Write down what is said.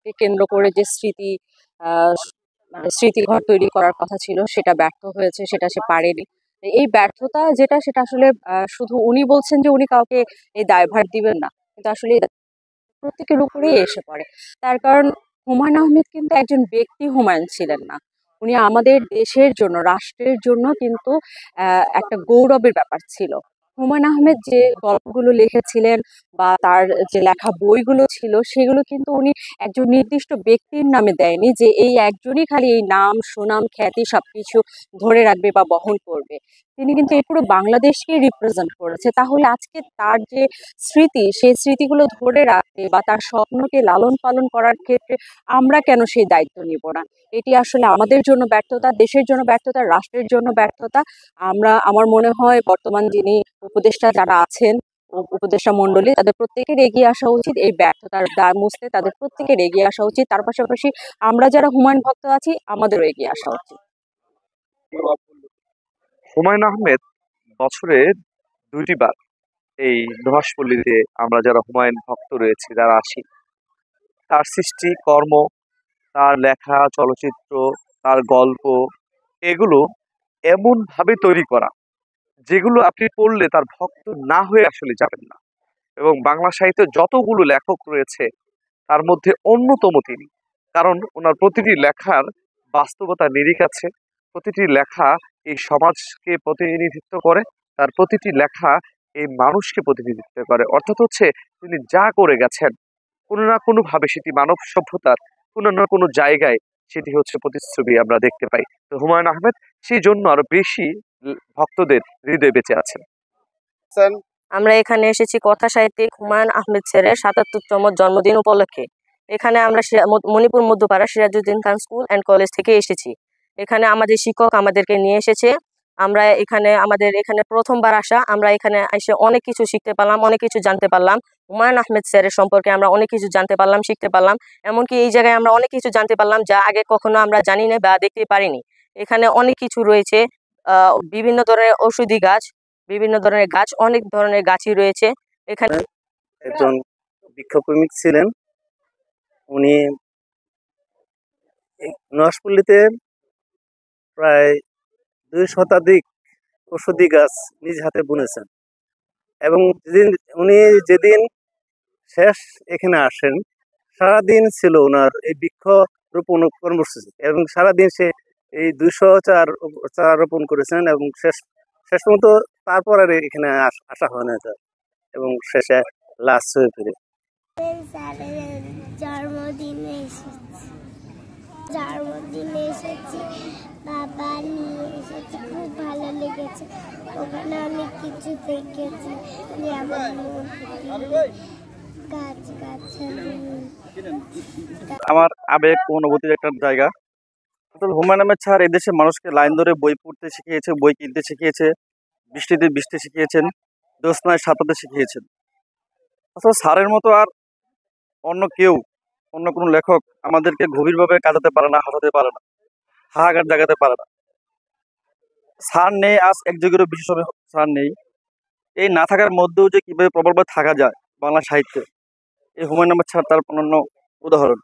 কে কেন্দ্র করে যে স্মৃতি আহ মানে স্মৃতিঘর তৈরি করার কথা ছিল সেটা ব্যর্থ হয়েছে, সেটা সে পারেনি। এই ব্যর্থতা যেটা সেটা আসলে শুধু উনি বলছেন যে উনি কাউকে এই দায়ভার দিবেন না, কিন্তু আসলে এই প্রত্যেকের উপরেই এসে পড়ে। তার কারণ হুমায়ূন আহমেদ কিন্তু একজন ব্যক্তি হুমায়ূন ছিলেন না। উনি আমাদের দেশের জন্য, রাষ্ট্রের জন্য কিন্তু একটা গৌরবের ব্যাপার ছিল। হুমায়ূন আহমেদ যে গল্পগুলো লিখেছিলেন বা তার যে লেখা বইগুলো ছিল সেগুলো কিন্তু উনি একজন নির্দিষ্ট ব্যক্তির নামে দেয়নি যে এই একজনই খালি এই নাম, সুনাম, খ্যাতি সবকিছু ধরে রাখবে বা বহন করবে। তিনি কিন্তু এই পুরো বাংলাদেশকে রিপ্রেজেন্ট করেছে। তাহলে আজকে তার যে স্মৃতি, সেই স্মৃতিগুলো ধরে রাখতে বা তার স্বপ্নকে লালন পালন করার ক্ষেত্রে আমরা কেন সেই দায়িত্ব নিব না? এটি আসলে আমাদের জন্য ব্যর্থতা, দেশের জন্য ব্যর্থতা, রাষ্ট্রের জন্য ব্যর্থতা। আমার মনে হয় বর্তমান যিনি উপদেষ্টা যারা আছেন, উপদেষ্টা মণ্ডলী, তাদের প্রত্যেকের এগিয়ে আসা উচিত এই ব্যর্থতার দায় মুছতে। তাদের প্রত্যেকের এগিয়ে আসা উচিত। তার পাশাপাশি আমরা যারা হুমায়ুন ভক্ত আছি আমাদেরও এগিয়ে আসা উচিত। হুমায়ুন আহমেদ বছরে ২টি বার এই নুহাশপল্লীতে আমরা যারা হুমায়ুন ভক্ত রয়েছে যারা আসি, তার সৃষ্টি কর্ম, তার লেখা চলচ্চিত্র, তার গল্প, এগুলো এমন ভাবে তৈরি করা যেগুলো আপনি পড়লে তার ভক্ত না হয়ে আসলে যাবেন না। এবং বাংলা সাহিত্যে যতগুলো লেখক রয়েছে তার মধ্যে অন্যতম তিনি। কারণ ওনার প্রতিটি লেখার বাস্তবতা নিরিখ আছে, প্রতিটি লেখা এই সমাজকে প্রতিনিধিত্ব করে, তার প্রতিটি লেখা এই মানুষকে প্রতিনিধিত্ব করে। অর্থাৎ হচ্ছে তিনি যা করে গেছেন কোনো না কোনো ভাবে সেটি মানব সভ্যতার কোনো না কোনো জায়গায় সেটি হচ্ছে প্রতিচ্ছবি আমরা দেখতে পাই। তো হুমায়ুন আহমেদ সেই জন্য আরো বেশি ভক্তদের হৃদয়ে বেঁচে আছেন। আমরা এখানে এসেছি কথা সাহিত্যিক হুমায়ুন আহমেদ স্যারের ৭৭তম জন্মদিন উপলক্ষে। এখানে আমরা মণিপুর মধ্যপাড়া সিরাজউদ্দিন খান স্কুল অ্যান্ড কলেজ থেকে এসেছি। এখানে আমাদের শিক্ষক আমাদেরকে নিয়ে এসেছে। আমরা আমাদের এখানে প্রথমবার আসা, আমরা এখানে এসে অনেক কিছু শিখতে পারলাম, অনেক কিছু জানতে পারলাম। হুমায়ুন আহমেদ স্যারের সম্পর্কে আমরা অনেক কিছু জানতে পারলাম, শিখতে পারলাম। এমনকি এই জায়গায় আমরা অনেক কিছু জানতে পারলাম যা আগে কখনো আমরা জানি না বা দেখতে পারিনি। এখানে অনেক কিছু রয়েছে, বিভিন্ন ধরনের ঔষধি গাছ, বিভিন্ন ধরনের গাছ, অনেক ধরনের গাছই রয়েছে এখানে। একজন বৃক্ষপ্রেমিক ছিলেন উনি। নুহাশপল্লীতে প্রায় ২ শতাধিক ঔষধি গাছ নিজ হাতে বুনেছেন এবং যেদিন শেষ এখানে আসেন সারাদিন ছিল ওনার এই বৃক্ষ রোপণ কর্মসূচি এবং সারাদিন সে এই ২০০ চারা রোপণ করেছেন এবং শেষ পর্যন্ত তারপর আর এখানে আসা হয় না এবং শেষে লাস্ট হয়ে ফিরে। জন্মদিনে এসেছি, বাবা নিয়ে এসেছি, খুব ভালো লেগেছে। ওখানে অনেক কিছু দেখেছি, আমার আবেগ অনুভূতির একটা জায়গা। আসলে হুমায়ুন আহমেদ স্যার এদেশে মানুষকে লাইন ধরে বই পড়তে শিখিয়েছে, বই কিনতে শিখিয়েছে, বৃষ্টিতে ভিজতে শিখিয়েছেন, জ্যোৎস্নায় সাঁতারতে শিখিয়েছেন। আসলে স্যারের মতো আর অন্য কেউ, অন্য কোনো লেখক আমাদেরকে গভীরভাবে কাটাতে পারে না, হাসাতে পারে না, হাহাকার জাগাতে পারে না। স্যার নেই, আজ এক যুগেরও বেশি সময় স্যার নেই। এই না থাকার মধ্যেও যে কিভাবে প্রবলভাবে থাকা যায় বাংলা সাহিত্যে, এই হুমায়ুন আহমেদ স্যার তার অনন্য উদাহরণ।